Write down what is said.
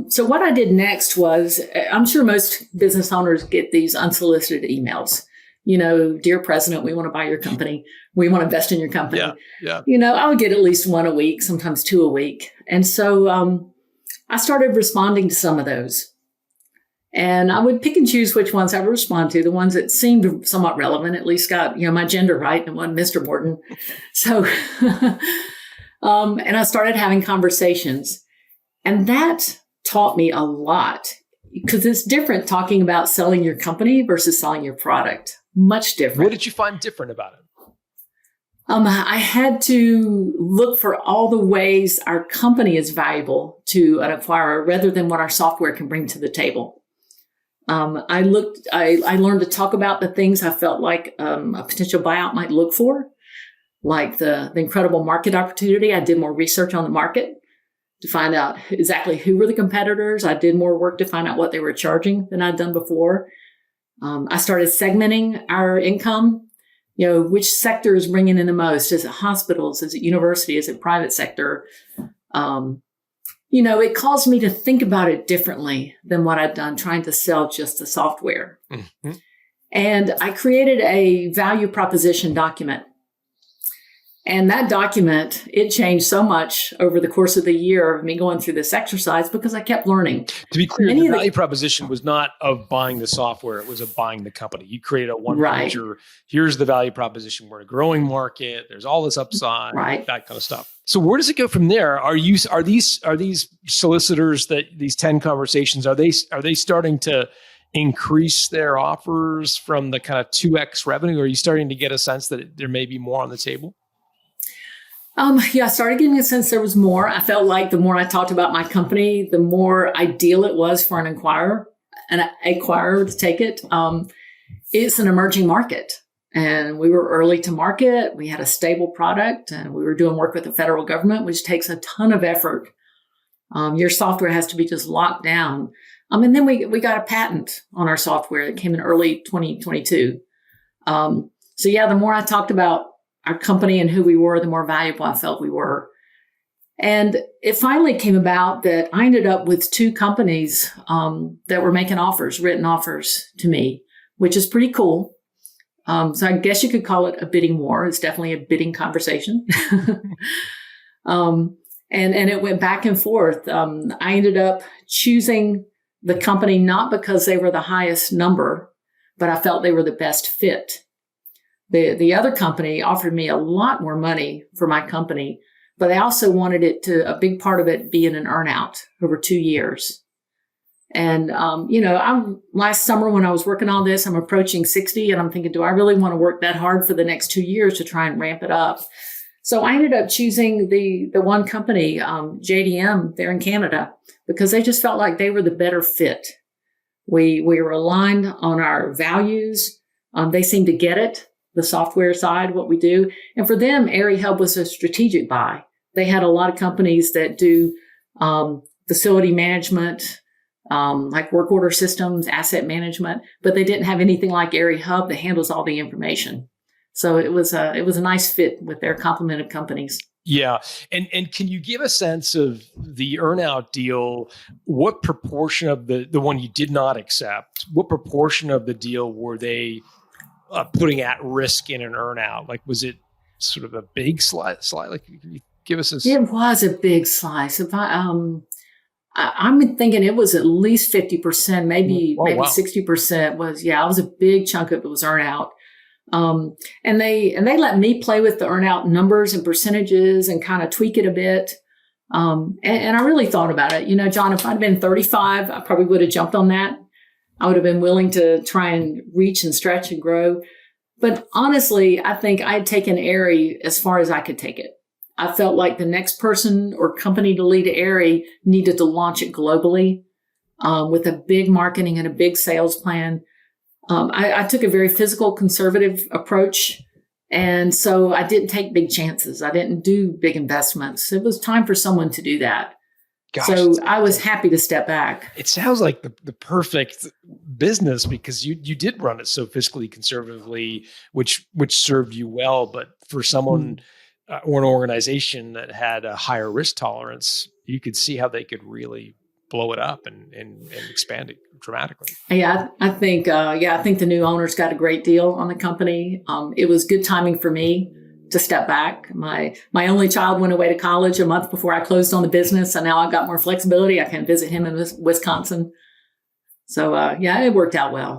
So what I did next was, I'm sure most business owners get these unsolicited emails. Dear President, we want to buy your company. We want to invest in your company. Yeah. I would get at least one a week, sometimes two a week. And so I started responding to some of those. And I would pick and choose which ones I would respond to. The ones that seemed somewhat relevant, at least got, my gender right, and one Mr. Morton. So, and I started having conversations. And that taught me a lot, because it's different talking about selling your company versus selling your product. Much different. What did you find different about it? I had to look for all the ways our company is valuable to an acquirer rather than what our software can bring to the table. I learned to talk about the things I felt like a potential buyout might look for, like the incredible market opportunity. I did more research on the market to find out exactly who were the competitors. I did more work to find out what they were charging than I'd done before. I started segmenting our income. Which sector is bringing in the most? Is it hospitals? Is it university? Is it private sector? It caused me to think about it differently than what I'd done trying to sell just the software. Mm-hmm. And I created a value proposition document. And that document, it changed so much over the course of the year of me going through this exercise because I kept learning. To be clear, the value proposition was not of buying the software. It was of buying the company. You created a one-pager. Here's the value proposition. We're in a growing market. There's all this upside, that kind of stuff. So where does it go from there? Are these solicitors, these 10 conversations, are they starting to increase their offers from the kind of 2x revenue? Or are you starting to get a sense that there may be more on the table? I started getting a sense there was more. I felt like the more I talked about my company, the more ideal it was for an acquirer to take it. It's an emerging market, and we were early to market. We had a stable product, and we were doing work with the federal government, which takes a ton of effort. Your software has to be just locked down. And then we got a patent on our software that came in early 2022. The more I talked about our company and who we were, the more valuable I felt we were. And it finally came about that I ended up with two companies that were making written offers to me, which is pretty cool. So I guess you could call it a bidding war. It's definitely a bidding conversation. And it went back and forth. I ended up choosing the company not because they were the highest number, but I felt they were the best fit. The other company offered me a lot more money for my company, but they also wanted a big part of it be in an earnout over 2 years. And, last summer when I was working on this, I'm approaching 60 and I'm thinking, do I really want to work that hard for the next 2 years to try and ramp it up? So I ended up choosing the one company, JDM there in Canada, because they just felt like they were the better fit. We were aligned on our values. They seemed to get it. The software side, what we do. And for them, 𝘎𝙀 was a strategic buy. They had a lot of companies that do facility management, like work order systems, asset management, but they didn't have anything like 𝘎𝙀 that handles all the information. So it was a nice fit with their complement of companies. Yeah. And can you give a sense of the earnout deal? What proportion of the one you did not accept, what proportion of the deal were they putting at risk in an earnout? Like, was it sort of a big slice? Like, can you give us a... It was a big slice. If I'm thinking it was at least 50%, maybe 60% was, it was a big chunk of it was earnout. And they let me play with the earnout numbers and percentages and kind of tweak it a bit. And I really thought about it. John, if I'd been 35, I probably would have jumped on that. I would have been willing to try and reach and stretch and grow. But honestly, I think I had taken 𝘎𝙀 as far as I could take it. I felt like the next person or company to lead 𝘎𝙀 needed to launch it globally with a big marketing and a big sales plan. I took a very physical, conservative approach. And so I didn't take big chances. I didn't do big investments. It was time for someone to do that. Gosh, so I was happy to step back. It sounds like the perfect business because you did run it so fiscally conservatively, which served you well. But for someone or an organization that had a higher risk tolerance, you could see how they could really blow it up and expand it dramatically. Yeah, I think the new owners got a great deal on the company. It was good timing for me to step back. My only child went away to college a month before I closed on the business, and now I've got more flexibility. I can visit him in Wisconsin. So it worked out well.